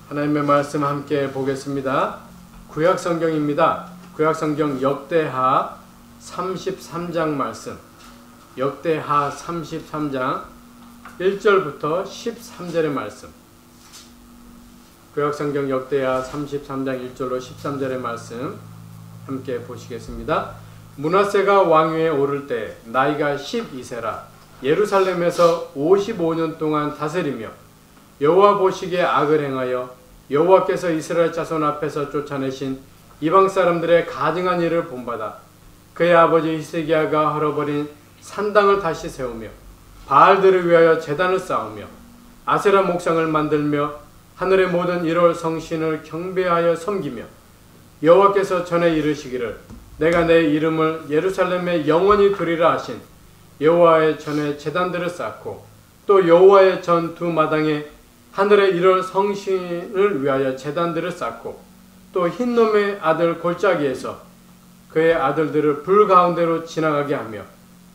하나님의 말씀 함께 보겠습니다. 구약성경입니다. 구약성경 역대하 33장 말씀, 역대하 33장 1절부터 13절의 말씀, 구약성경 역대하 33장 1절로 13절의 말씀 함께 보시겠습니다. 므낫세가 왕위에 오를 때 나이가 12세라 예루살렘에서 55년 동안 다스리며 여호와 보시기에 악을 행하여 여호와께서 이스라엘 자손 앞에서 쫓아내신 이방 사람들의 가증한 일을 본받아 그의 아버지 히스기야가 헐어버린 산당을 다시 세우며 바알들을 위하여 제단을 쌓으며 아세라 목상을 만들며 하늘의 모든 1월 성신을 경배하여 섬기며 여호와께서 전에 이르시기를 내가 내 이름을 예루살렘에 영원히 두리라 하신 여호와의 전에 제단들을 쌓고 또 여호와의 전 두 마당에 하늘의 1월 성신을 위하여 제단들을 쌓고 또 흰놈의 아들 골짜기에서 그의 아들들을 불 가운데로 지나가게 하며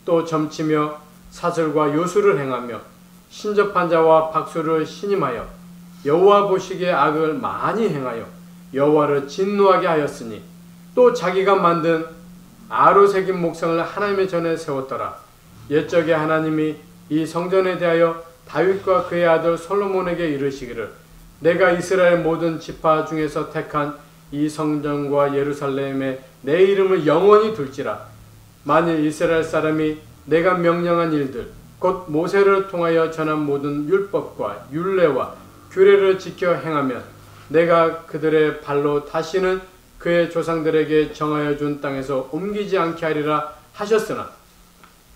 또 점치며 사슬과 요술을 행하며 신접한 자와 박수를 신임하여 여호와 보시기에 악을 많이 행하여 여호와를 진노하게 하였으니 또 자기가 만든 아로 새긴 목상을 하나님의 전에 세웠더라. 옛적에 하나님이 이 성전에 대하여 다윗과 그의 아들 솔로몬에게 이르시기를 내가 이스라엘 모든 지파 중에서 택한 이 성전과 예루살렘에 내 이름을 영원히 둘지라. 만일 이스라엘 사람이 내가 명령한 일들 곧 모세를 통하여 전한 모든 율법과 율례와 규례를 지켜 행하면 내가 그들의 발로 다시는 그의 조상들에게 정하여 준 땅에서 옮기지 않게 하리라 하셨으나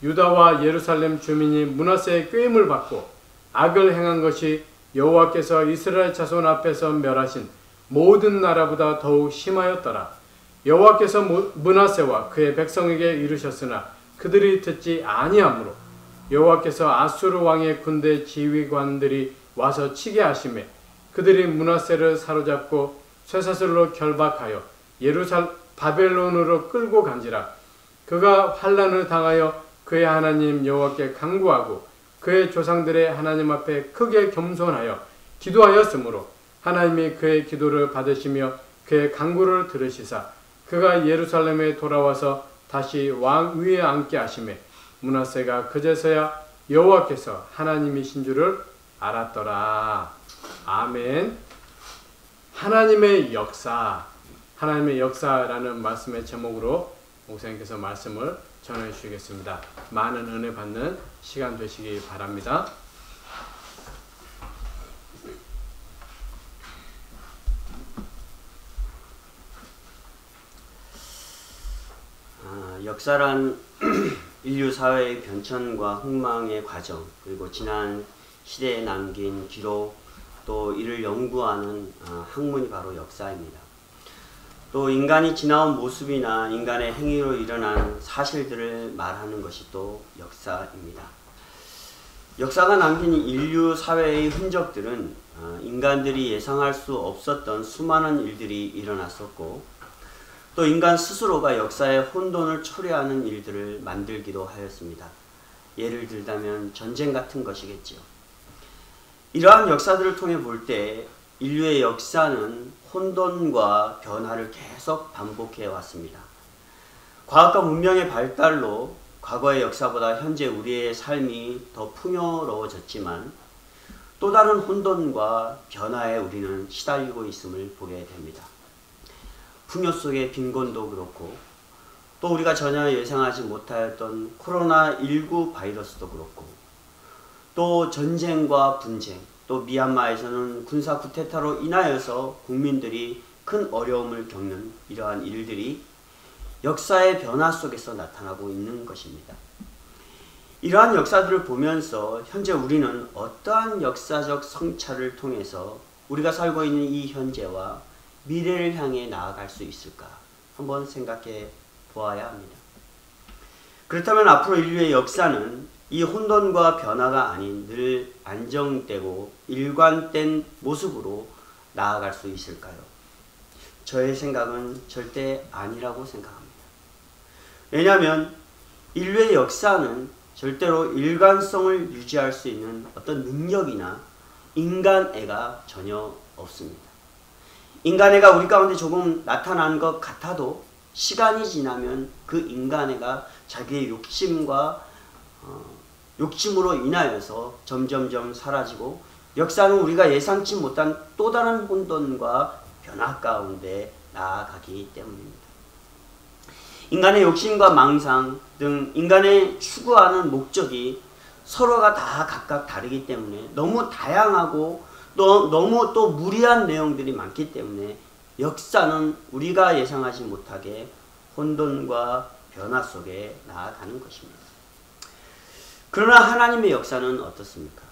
유다와 예루살렘 주민이 므낫세의 꾀임을 받고 악을 행한 것이 여호와께서 이스라엘 자손 앞에서 멸하신 모든 나라보다 더욱 심하였더라. 여호와께서 므낫세와 그의 백성에게 이르셨으나 그들이 듣지 아니하므로 여호와께서 아수르 왕의 군대 지휘관들이 와서 치게 하시매 그들이 므낫세를 사로잡고 쇠사슬로 결박하여 바벨론으로 끌고 간지라. 그가 환난을 당하여 그의 하나님 여호와께 간구하고 그의 조상들의 하나님 앞에 크게 겸손하여 기도하였으므로 하나님이 그의 기도를 받으시며 그의 간구를 들으시사 그가 예루살렘에 돌아와서 다시 왕 위에 앉게 하시매 므낫세가 그제서야 여호와께서 하나님이신 줄을 알았더라. 아멘. 하나님의 역사, 하나님의 역사라는 말씀의 제목으로 목사님께서 말씀을 전해 주시겠습니다. 많은 은혜 받는 시간 되시기 바랍니다. 역사란 인류 사회의 변천과 흥망의 과정, 그리고 지난 시대에 남긴 기록, 또 이를 연구하는 학문이 바로 역사입니다. 또 인간이 지나온 모습이나 인간의 행위로 일어난 사실들을 말하는 것이 또 역사입니다. 역사가 남긴 인류 사회의 흔적들은 인간들이 예상할 수 없었던 수많은 일들이 일어났었고 또 인간 스스로가 역사의 혼돈을 초래하는 일들을 만들기도 하였습니다. 예를 들자면 전쟁 같은 것이겠지요. 이러한 역사들을 통해 볼 때 인류의 역사는 혼돈과 변화를 계속 반복해 왔습니다. 과학과 문명의 발달로 과거의 역사보다 현재 우리의 삶이 더 풍요로워졌지만 또 다른 혼돈과 변화에 우리는 시달리고 있음을 보게 됩니다. 풍요 속의 빈곤도 그렇고 또 우리가 전혀 예상하지 못하였던 코로나19 바이러스도 그렇고 또 전쟁과 분쟁, 또 미얀마에서는 군사 쿠데타로 인하여서 국민들이 큰 어려움을 겪는 이러한 일들이 역사의 변화 속에서 나타나고 있는 것입니다. 이러한 역사들을 보면서 현재 우리는 어떠한 역사적 성찰을 통해서 우리가 살고 있는 이 현재와 미래를 향해 나아갈 수 있을까 한번 생각해 보아야 합니다. 그렇다면 앞으로 인류의 역사는 이 혼돈과 변화가 아닌 늘 안정되고 일관된 모습으로 나아갈 수 있을까요? 저의 생각은 절대 아니라고 생각합니다. 왜냐하면 인류의 역사는 절대로 일관성을 유지할 수 있는 어떤 능력이나 인간애가 전혀 없습니다. 인간애가 우리 가운데 조금 나타난 것 같아도 시간이 지나면 그 인간애가 자기의 욕심으로 인하여서 점점점 사라지고 역사는 우리가 예상치 못한 또 다른 혼돈과 변화 가운데 나아가기 때문입니다. 인간의 욕심과 망상 등 인간의 추구하는 목적이 서로가 다 각각 다르기 때문에 너무 다양하고 너무 또 무리한 내용들이 많기 때문에 역사는 우리가 예상하지 못하게 혼돈과 변화 속에 나아가는 것입니다. 그러나 하나님의 역사는 어떻습니까?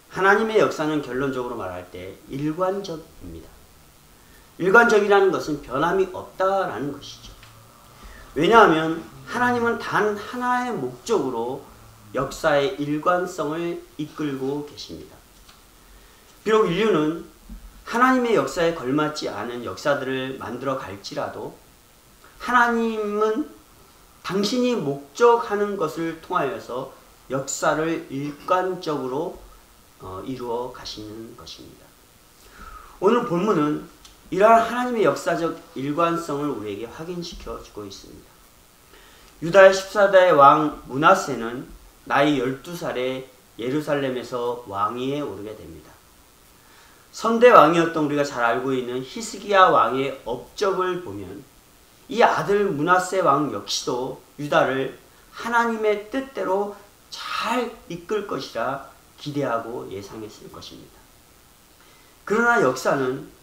하나님의 역사는 결론적으로 말할 때 일관적입니다. 일관적이라는 것은 변함이 없다라는 것이죠. 왜냐하면 하나님은 단 하나의 목적으로 역사의 일관성을 이끌고 계십니다. 비록 인류는 하나님의 역사에 걸맞지 않은 역사들을 만들어 갈지라도 하나님은 당신이 목적하는 것을 통하여서 역사를 일관적으로 이루어 가시는 것입니다. 오늘 본문은 이러한 하나님의 역사적 일관성을 우리에게 확인시켜 주고 있습니다. 유다의 14대의 왕 므낫세는 나이 12살에 예루살렘에서 왕위에 오르게 됩니다. 선대 왕이었던 우리가 잘 알고 있는 히스기야 왕의 업적을 보면 이 아들 므낫세 왕 역시도 유다를 하나님의 뜻대로 잘 이끌 것이라 기대하고 예상했을 것입니다. 그러나 역사는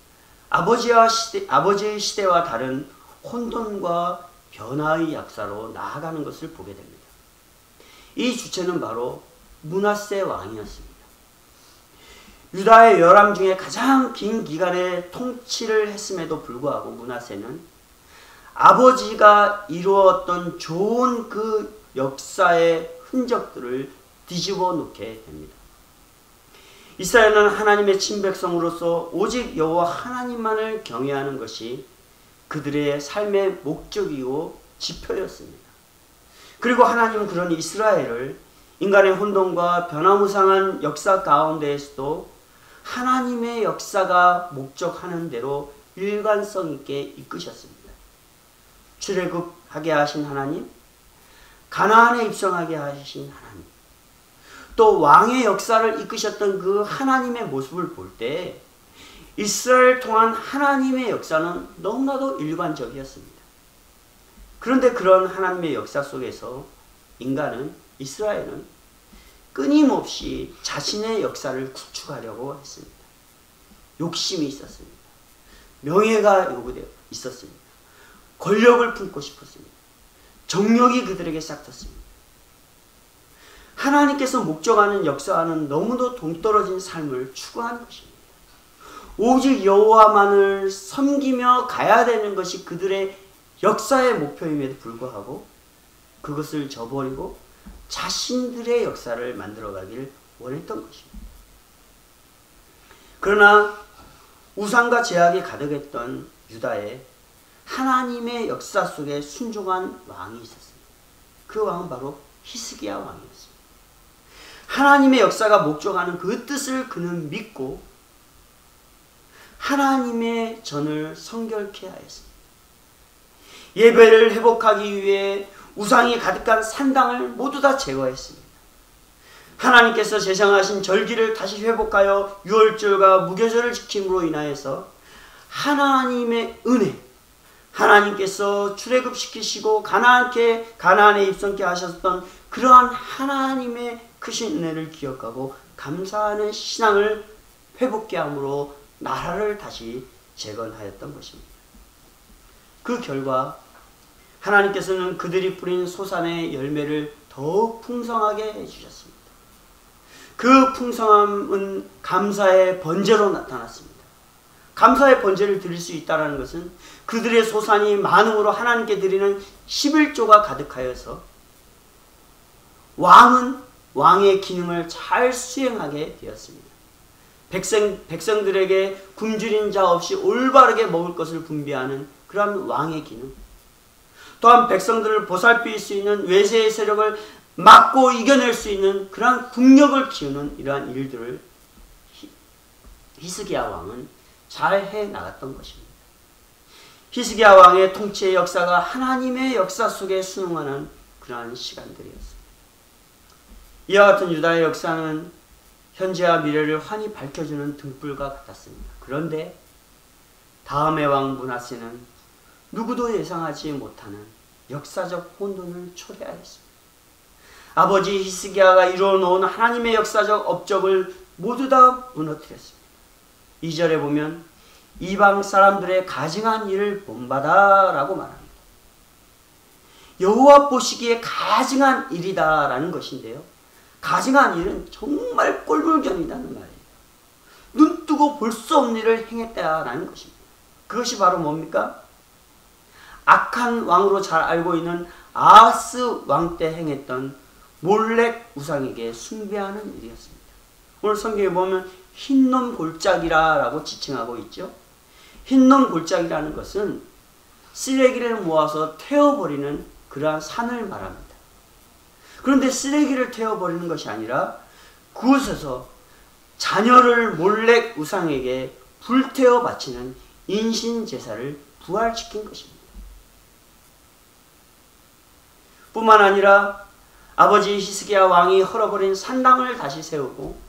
아버지의 시대와 다른 혼돈과 변화의 역사로 나아가는 것을 보게 됩니다. 이 주체는 바로 므낫세 왕이었습니다. 유다의 열왕 중에 가장 긴 기간의 통치를 했음에도 불구하고 므낫세는 아버지가 이루었던 좋은 그 역사의 흔적들을 뒤집어 놓게 됩니다. 이스라엘은 하나님의 친백성으로서 오직 여호와 하나님만을 경외하는 것이 그들의 삶의 목적이고 지표였습니다. 그리고 하나님은 그런 이스라엘을 인간의 혼돈과 변화무쌍한 역사 가운데에서도 하나님의 역사가 목적하는 대로 일관성 있게 이끄셨습니다. 출애굽하게 하신 하나님, 가나안에 입성하게 하신 하나님, 또 왕의 역사를 이끄셨던 그 하나님의 모습을 볼 때 이스라엘을 통한 하나님의 역사는 너무나도 일관적이었습니다. 그런데 그런 하나님의 역사 속에서 이스라엘은 끊임없이 자신의 역사를 구축하려고 했습니다. 욕심이 있었습니다. 명예가 요구되어 있었습니다. 권력을 품고 싶었습니다. 정욕이 그들에게 싹텄습니다. 하나님께서 목적하는 역사와는 너무도 동떨어진 삶을 추구하는 것입니다. 오직 여호와만을 섬기며 가야 되는 것이 그들의 역사의 목표임에도 불구하고 그것을 저버리고 자신들의 역사를 만들어가기를 원했던 것입니다. 그러나 우상과 제약이 가득했던 유다에 하나님의 역사 속에 순종한 왕이 있었습니다. 그 왕은 바로 히스기야 왕이었습니다. 하나님의 역사가 목적하는 그 뜻을 그는 믿고 하나님의 전을 성결케 하였습니다. 예배를 회복하기 위해 우상이 가득한 산당을 모두 다 제거했습니다. 하나님께서 제정하신 절기를 다시 회복하여 유월절과 무교절을 지킴으로 인하여서 하나님의 은혜, 하나님께서 출애굽시키시고 가나안에 입성케 하셨던 그러한 하나님의 크신 은혜를 기억하고 감사하는 신앙을 회복케 함으로 나라를 다시 재건하였던 것입니다. 그 결과 하나님께서는 그들이 뿌린 소산의 열매를 더욱 풍성하게 해주셨습니다. 그 풍성함은 감사의 번제로 나타났습니다. 감사의 번제를 드릴 수 있다는 것은 그들의 소산이 많음으로 하나님께 드리는 11조가 가득하여서 왕은 왕의 기능을 잘 수행하게 되었습니다. 백성들에게 굶주린 자 없이 올바르게 먹을 것을 분배하는 그러한 왕의 기능, 또한 백성들을 보살필 수 있는 외세의 세력을 막고 이겨낼 수 있는 그러한 국력을 키우는 이러한 일들을 히스기야 왕은 잘 해 나갔던 것입니다. 히스기야 왕의 통치의 역사가 하나님의 역사 속에 순응하는 그러한 시간들이었습니다. 이와 같은 유다의 역사는 현재와 미래를 환히 밝혀주는 등불과 같았습니다. 그런데 다음의 왕 므낫세는 누구도 예상하지 못하는 역사적 혼돈을 초래하였습니다. 아버지 히스기야가 이루어놓은 하나님의 역사적 업적을 모두 다 무너뜨렸습니다. 2절에 보면 이방 사람들의 가증한 일을 본받아 라고 말합니다. 여호와 보시기에 가증한 일이다 라는 것인데요. 가증한 일은 정말 꼴불견이라는 말이에요. 눈 뜨고 볼 수 없는 일을 행했다라는 것입니다. 그것이 바로 뭡니까? 악한 왕으로 잘 알고 있는 아하스 왕 때 행했던 몰렉 우상에게 숭배하는 일이었습니다. 오늘 성경에 보면 흰놈 골짜기라고 지칭하고 있죠. 흰놈 골짜기라는 것은 쓰레기를 모아서 태워버리는 그러한 산을 말합니다. 그런데 쓰레기를 태워버리는 것이 아니라 그곳에서 자녀를 몰렉 우상에게 불태워 바치는 인신제사를 부활시킨 것입니다. 뿐만 아니라 아버지 히스기야 왕이 헐어버린 산당을 다시 세우고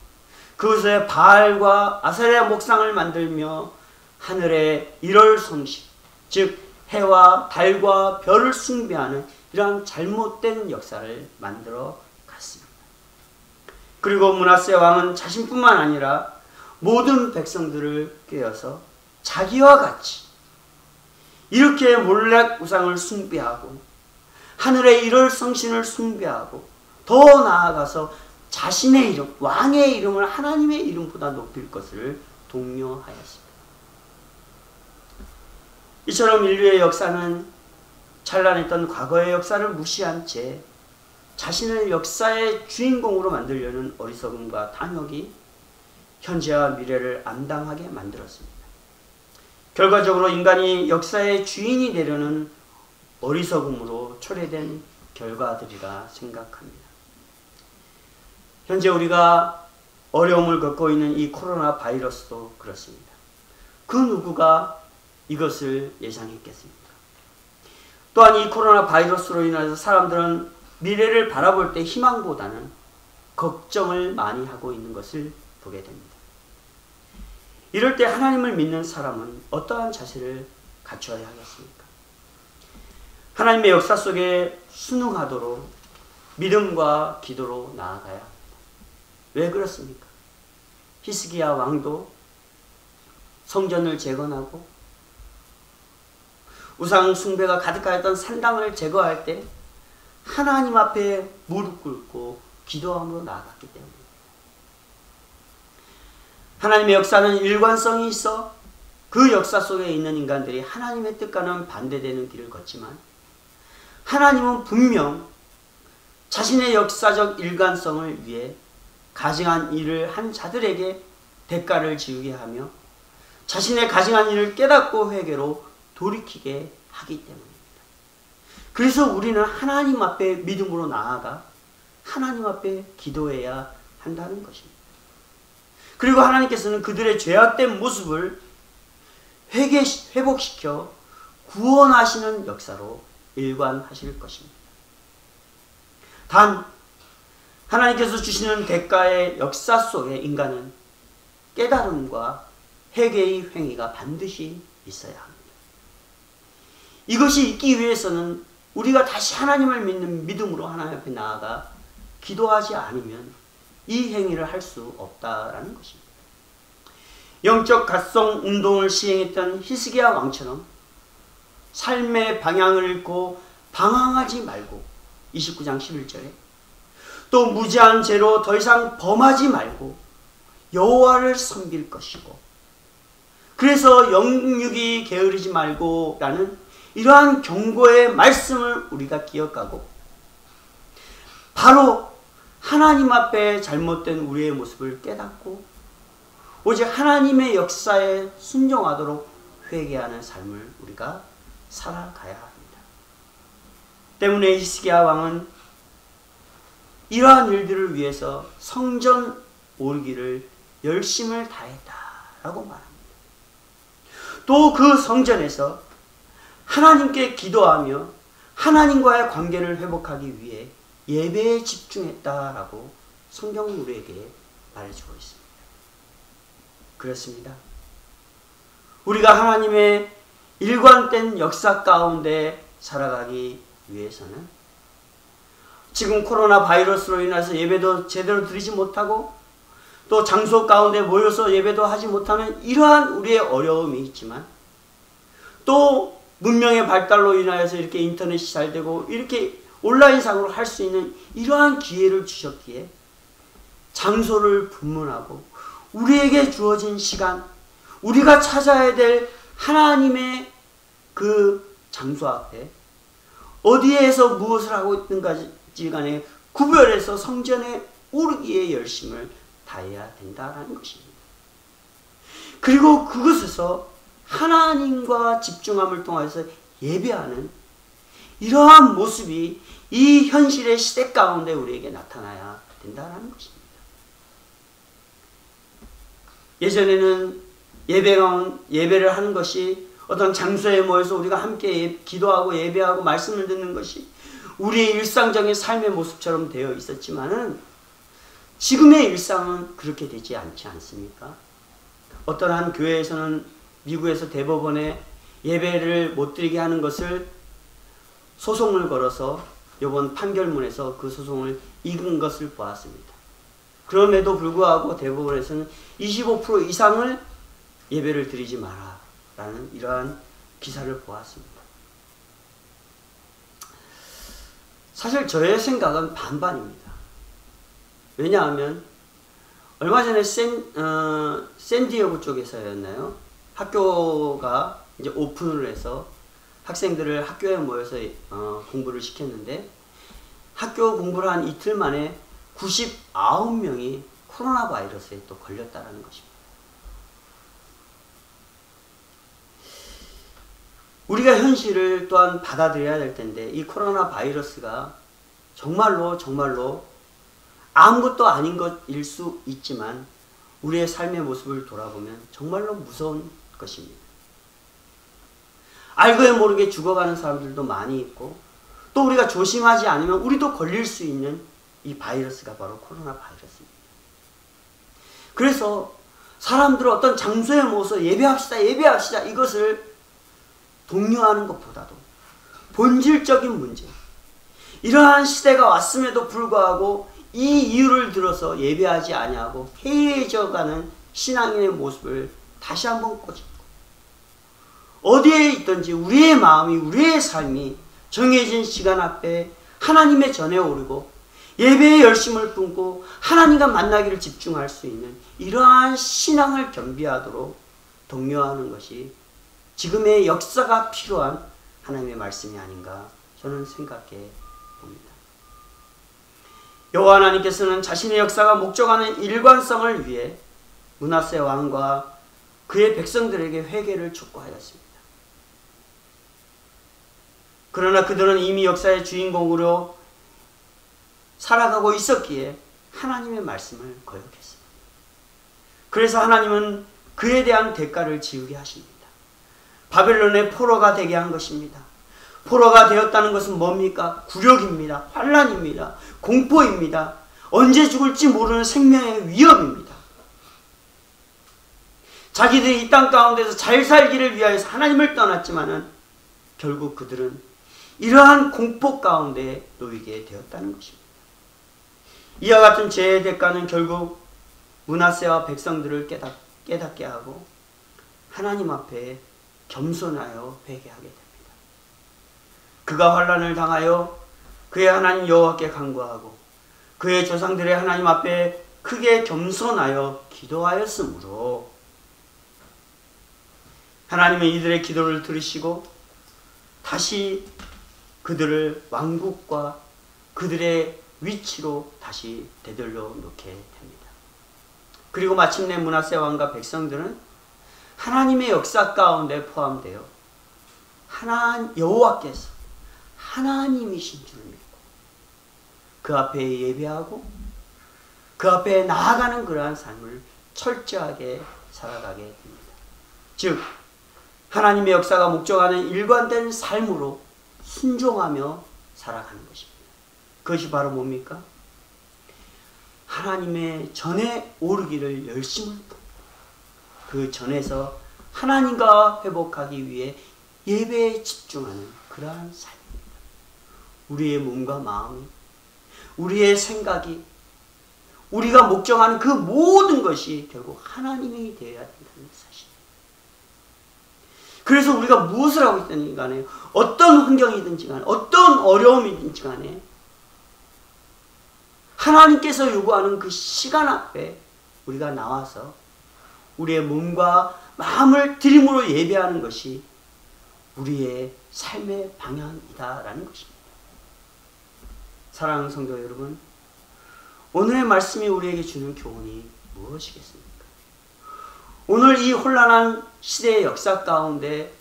그곳에 바알과 아세라 목상을 만들며 하늘의 일월 성신, 즉 해와 달과 별을 숭배하는 이러한 잘못된 역사를 만들어 갔습니다. 그리고 므낫세 왕은 자신뿐만 아니라 모든 백성들을 꾀어서 자기와 같이 이렇게 몰렉 우상을 숭배하고 하늘의 일월 성신을 숭배하고 더 나아가서 자신의 이름, 왕의 이름을 하나님의 이름보다 높일 것을 독려하였습니다. 이처럼 인류의 역사는 찬란했던 과거의 역사를 무시한 채 자신을 역사의 주인공으로 만들려는 어리석음과 탐욕이 현재와 미래를 암담하게 만들었습니다. 결과적으로 인간이 역사의 주인이 되려는 어리석음으로 초래된 결과들이라 생각합니다. 현재 우리가 어려움을 겪고 있는 이 코로나 바이러스도 그렇습니다. 그 누구가 이것을 예상했겠습니까? 또한 이 코로나 바이러스로 인해서 사람들은 미래를 바라볼 때 희망보다는 걱정을 많이 하고 있는 것을 보게 됩니다. 이럴 때 하나님을 믿는 사람은 어떠한 자세를 갖춰야 하겠습니까? 하나님의 역사 속에 순응하도록 믿음과 기도로 나아가야 합니다. 왜 그렇습니까? 히스기야 왕도 성전을 재건하고 우상 숭배가 가득하였던 산당을 제거할 때 하나님 앞에 무릎 꿇고 기도함으로 나아갔기 때문입니다. 하나님의 역사는 일관성이 있어 그 역사 속에 있는 인간들이 하나님의 뜻과는 반대되는 길을 걷지만 하나님은 분명 자신의 역사적 일관성을 위해 가증한 일을 한 자들에게 대가를 지우게 하며 자신의 가증한 일을 깨닫고 회개로 돌이키게 하기 때문입니다. 그래서 우리는 하나님 앞에 믿음으로 나아가 하나님 앞에 기도해야 한다는 것입니다. 그리고 하나님께서는 그들의 죄악된 모습을 회복시켜 구원하시는 역사로 일관하실 것입니다. 단 하나님께서 주시는 대가의 역사 속에 인간은 깨달음과 회개의 행위가 반드시 있어야 합니다. 이것이 있기 위해서는 우리가 다시 하나님을 믿는 믿음으로 하나님 앞에 나아가 기도하지 않으면 이 행위를 할 수 없다라는 것입니다. 영적 각성 운동을 시행했던 히스기야 왕처럼 삶의 방향을 잃고 방황하지 말고 29장 11절에 또 무지한 죄로 더 이상 범하지 말고 여호와를 섬길 것이고 그래서 영육이 게으르지 말고 라는 이러한 경고의 말씀을 우리가 기억하고 바로 하나님 앞에 잘못된 우리의 모습을 깨닫고 오직 하나님의 역사에 순종하도록 회개하는 삶을 우리가 살아가야 합니다. 때문에 히스기야 왕은 이러한 일들을 위해서 성전 오르기를 열심을 다했다라고 말합니다. 또 그 성전에서 하나님께 기도하며 하나님과의 관계를 회복하기 위해 예배에 집중했다라고 성경은 우리에게 말해주고 있습니다. 그렇습니다. 우리가 하나님의 일관된 역사 가운데 살아가기 위해서는 지금 코로나 바이러스로 인해서 예배도 제대로 드리지 못하고 또 장소 가운데 모여서 예배도 하지 못하는 이러한 우리의 어려움이 있지만 또 문명의 발달로 인하여서 이렇게 인터넷이 잘 되고 이렇게 온라인상으로 할 수 있는 이러한 기회를 주셨기에 장소를 분문하고 우리에게 주어진 시간, 우리가 찾아야 될 하나님의 그 장소 앞에 어디에서 무엇을 하고 있는지 간에 구별해서 성전에 오르기에 열심을 다해야 된다는 것입니다. 그리고 그것에서 하나님과 집중함을 통해서 예배하는 이러한 모습이 이 현실의 시대 가운데 우리에게 나타나야 된다는 것입니다. 예전에는 예배를 하는 것이 어떤 장소에 모여서 우리가 함께 기도하고 예배하고 말씀을 듣는 것이 우리의 일상적인 삶의 모습처럼 되어 있었지만은 지금의 일상은 그렇게 되지 않지 않습니까? 어떤 한 교회에서는 미국에서 대법원에 예배를 못 드리게 하는 것을 소송을 걸어서 이번 판결문에서 그 소송을 이긴 것을 보았습니다. 그럼에도 불구하고 대법원에서는 25% 이상을 예배를 드리지 마라 라는 이러한 기사를 보았습니다. 사실 저의 생각은 반반입니다. 왜냐하면 얼마 전에 샌디에고 쪽에서였나요? 학교가 이제 오픈을 해서 학생들을 학교에 모여서 공부를 시켰는데 학교 공부를 한 이틀 만에 99명이 코로나 바이러스에 또 걸렸다는 것입니다. 우리가 현실을 또한 받아들여야 될 텐데 이 코로나 바이러스가 정말로 아무것도 아닌 것일 수 있지만 우리의 삶의 모습을 돌아보면 정말로 무서운 것입니다. 알고 모르게 죽어가는 사람들도 많이 있고 또 우리가 조심하지 않으면 우리도 걸릴 수 있는 이 바이러스가 바로 코로나 바이러스입니다. 그래서 사람들은 어떤 장소에 모여서 예배합시다 이것을 독려하는 것보다도 본질적인 문제, 이러한 시대가 왔음에도 불구하고 이 이유를 들어서 예배하지 아니하고 해이해져가는 신앙인의 모습을 다시 한번 꼬집고 어디에 있든지 우리의 마음이 우리의 삶이 정해진 시간 앞에 하나님의 전에 오르고 예배의 열심을 품고 하나님과 만나기를 집중할 수 있는 이러한 신앙을 겸비하도록 독려하는 것이 지금의 역사가 필요한 하나님의 말씀이 아닌가 저는 생각해 봅니다. 여호와 하나님께서는 자신의 역사가 목적하는 일관성을 위해 므낫세 왕과 그의 백성들에게 회개를 촉구하였습니다. 그러나 그들은 이미 역사의 주인공으로 살아가고 있었기에 하나님의 말씀을 거역했습니다. 그래서 하나님은 그에 대한 대가를 지우게 하십니다. 바벨론의 포로가 되게 한 것입니다. 포로가 되었다는 것은 뭡니까? 굴욕입니다. 환난입니다. 공포입니다. 언제 죽을지 모르는 생명의 위협입니다. 자기들이 이 땅 가운데서 잘 살기를 위하여서 하나님을 떠났지만은 결국 그들은 이러한 공포 가운데 놓이게 되었다는 것입니다. 이와 같은 죄의 대가는 결국 므낫세와 백성들을 깨닫게 하고 하나님 앞에 겸손하여 회개하게 됩니다. 그가 환난을 당하여 그의 하나님 여호와께 간구하고 그의 조상들의 하나님 앞에 크게 겸손하여 기도하였으므로 하나님은 이들의 기도를 들으시고 다시 그들을 왕국과 그들의 위치로 다시 되돌려 놓게 됩니다. 그리고 마침내 므낫세 왕과 백성들은 하나님의 역사 가운데 포함되어 여호와께서 하나님이신 줄 믿고 그 앞에 예배하고 그 앞에 나아가는 그러한 삶을 철저하게 살아가게 됩니다. 즉 하나님의 역사가 목적하는 일관된 삶으로 순종하며 살아가는 것입니다. 그것이 바로 뭡니까? 하나님의 전에 오르기를 열심을 그 전에서 하나님과 회복하기 위해 예배에 집중하는 그러한 삶입니다. 우리의 몸과 마음이, 우리의 생각이, 우리가 목적하는 그 모든 것이 결국 하나님이 되어야 된다는 사실. 그래서 우리가 무엇을 하고 있든지 간에, 어떤 환경이든지 간에, 어떤 어려움이든지 간에 하나님께서 요구하는 그 시간 앞에 우리가 나와서 우리의 몸과 마음을 드림으로 예배하는 것이 우리의 삶의 방향이다라는 것입니다. 사랑하는 성도 여러분, 오늘의 말씀이 우리에게 주는 교훈이 무엇이겠습니까? 오늘 이 혼란한 시대의 역사 가운데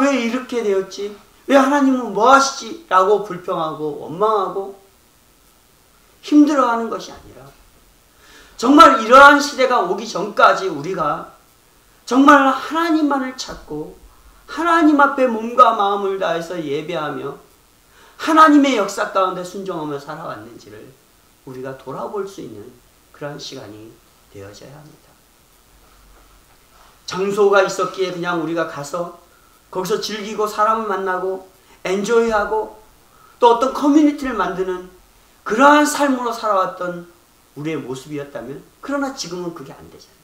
왜 이렇게 되었지? 왜 하나님은 뭐 하시지? 라고 불평하고 원망하고 힘들어하는 것이 아니라 정말 이러한 시대가 오기 전까지 우리가 정말 하나님만을 찾고 하나님 앞에 몸과 마음을 다해서 예배하며 하나님의 역사 가운데 순종하며 살아왔는지를 우리가 돌아볼 수 있는 그러한 시간이 되어져야 합니다. 장소가 있었기에 그냥 우리가 가서 거기서 즐기고 사람을 만나고 엔조이하고 또 어떤 커뮤니티를 만드는 그러한 삶으로 살아왔던 우리의 모습이었다면, 그러나 지금은 그게 안 되잖아요.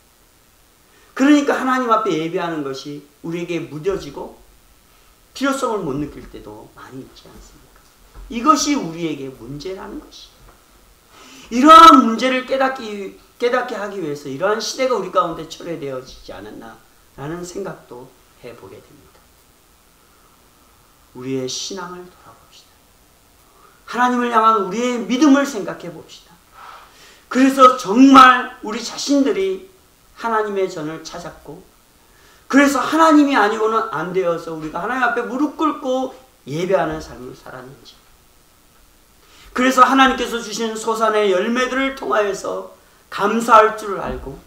그러니까 하나님 앞에 예배하는 것이 우리에게 무뎌지고 필요성을 못 느낄 때도 많이 있지 않습니까? 이것이 우리에게 문제라는 것이. 이러한 문제를 깨닫게 하기 위해서 이러한 시대가 우리 가운데 초래되어지지 않았나라는 생각도 해보게 됩니다. 우리의 신앙을 돌아봅시다. 하나님을 향한 우리의 믿음을 생각해 봅시다. 그래서 정말 우리 자신들이 하나님의 전을 찾았고, 그래서 하나님이 아니고는 안 되어서 우리가 하나님 앞에 무릎 꿇고 예배하는 삶을 살았는지, 그래서 하나님께서 주신 소산의 열매들을 통하여서 감사할 줄을 알고,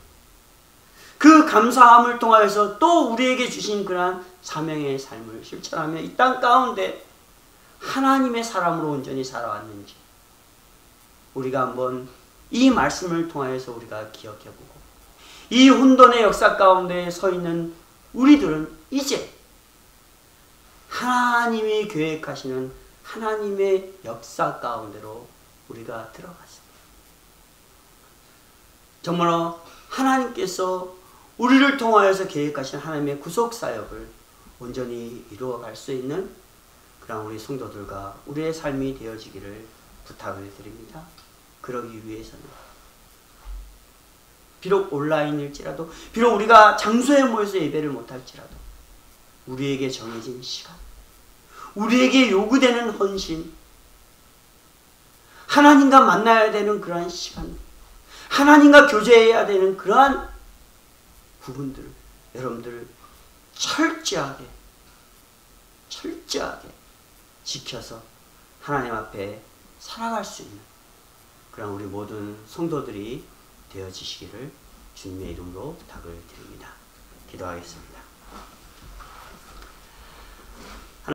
그 감사함을 통하여서 또 우리에게 주신 그러한 사명의 삶을 실천하며 이 땅 가운데 하나님의 사람으로 온전히 살아왔는지 우리가 한번 이 말씀을 통하여서 우리가 기억해보고, 이 혼돈의 역사 가운데 서 있는 우리들은 이제 하나님이 계획하시는 하나님의 역사 가운데로 우리가 들어갔습니다. 정말로 하나님께서 우리를 통하여서 계획하신 하나님의 구속사역을 온전히 이루어갈 수 있는 그런 우리 성도들과 우리의 삶이 되어지기를 부탁을 드립니다. 그러기 위해서는 비록 온라인일지라도, 비록 우리가 장소에 모여서 예배를 못할지라도 우리에게 정해진 시간, 우리에게 요구되는 헌신, 하나님과 만나야 되는 그러한 시간, 하나님과 교제해야 되는 그러한 부분들을 여러분들 철저하게 지켜서 하나님 앞에 살아갈 수 있는 그런 우리 모든 성도들이 되어지시기를 주님의 이름으로 부탁을 드립니다. 기도하겠습니다.